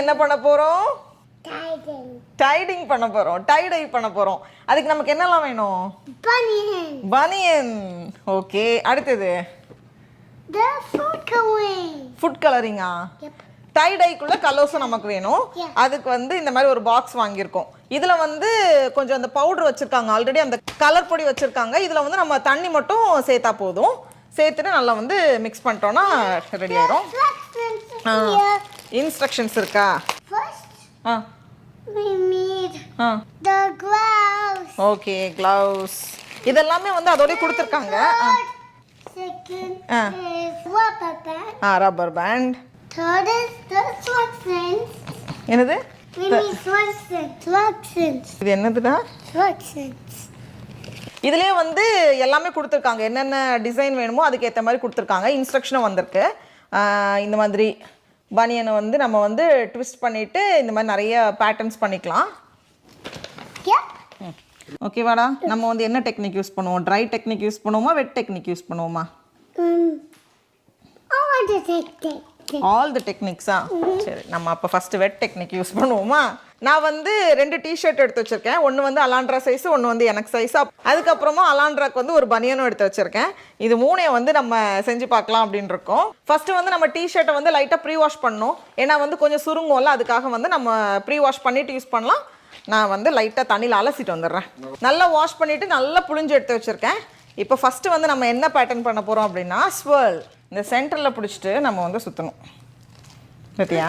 என்ன பண்ண போறோம்? Tidying. டைடிங் பண்ண போறோம். டை டை பண்ண போறோம். அதுக்கு நமக்கு என்னலாம் வேணும்? Bunny. பனியன். ஓகே, அடுத்தது The food coloring. ஃபுட் கலரிங்கா? Yep. டை டைக்குள்ள கலர்ஸும் நமக்கு வேணும். Yeah. அதுக்கு வந்து இந்த மாதிரி ஒரு பாக்ஸ் வாங்கியிருக்கோம். இதுல வந்து கொஞ்சம் அந்த பவுடர் வச்சிருக்காங்க, ஆல்ரெடி அந்த கலர் பொடி வச்சிருக்காங்க. இதுல வந்து நம்ம தண்ணி மட்டும் சேர்த்தா போதும். சேர்த்துட்டு நல்லா வந்து மிக்ஸ் பண்ணிட்டோம்னா ரெடி ஆயிரும். Instructions here. இன்ஸ்ட்ரக்ஷன்ஸ் இருக்கா? First, ah we need ah the gloves. Okay, gloves இதெல்லாமே வந்து அதோடய கொடுத்துருக்காங்க. Second Ah. is rubber band. Rubber band. Third is the instructions. என்னது? We need instructions. இது என்னதுடா? Instructions. இதுலயே வந்து எல்லாமே கொடுத்துருக்காங்க, என்னென்ன டிசைன் வேணுமோ அதுக்கு ஏற்ற மாதிரி கொடுத்துருக்காங்க. இன்ஸ்ட்ரக்ஷனும் வந்திருக்கு. இந்த மாதிரி பனியனை வந்து நம்ம வந்து ட்விஸ்ட் பண்ணிட்டு இந்த மாதிரி நிறைய பேட்டர்ன்ஸ் பண்ணிக்கலாம். Yep. ஓகேவாடா? நம்ம வந்து என்ன டெக்னிக் யூஸ் பண்ணுவோம்? ட்ரை டெக்னிக் யூஸ் பண்ணுவோமா, வெட் டெக்னிக் யூஸ் பண்ணுவோமா? I want to take it. All the டெக்னிக்ஸா? சரி, நம்ம அப்போ ஃபஸ்ட்டு வெட் டெக்னிக் யூஸ் பண்ணுவோமா? நான் வந்து 2 டிஷர்ட் எடுத்து வச்சுருக்கேன். ஒன்று வந்து அலாண்ட்ரா சைஸு, ஒன்று வந்து எனக்கு சைஸு. அதுக்கப்புறமா அலாண்ட்ராக்கு வந்து ஒரு பனியனும் எடுத்து வச்சுருக்கேன். இது 3ஐயும் வந்து நம்ம செஞ்சு பார்க்கலாம் அப்படின்னு இருக்கோம். ஃபஸ்ட்டு வந்து நம்ம டிஷர்ட்டை வந்து லைட்டாக ப்ரீ வாஷ் பண்ணணும். ஏன்னா வந்து கொஞ்சம் சுருங்கும்ல, அதுக்காக வந்து நம்ம ப்ரீ வாஷ் பண்ணிவிட்டு யூஸ் பண்ணலாம். நான் வந்து லைட்டாக தண்ணியில் அலசிட்டு வந்துடுறேன். நல்லா வாஷ் பண்ணிவிட்டு நல்லா புழிஞ்சு எடுத்து வச்சுருக்கேன். இப்போ ஃபஸ்ட்டு வந்து நம்ம என்ன பேட்டர்ன் பண்ண போகிறோம் அப்படின்னா, ஸ்வர்ல். இந்த சென்டரில் பிடிச்சிட்டு நம்ம வந்து சுற்றணும். பார்த்தியா?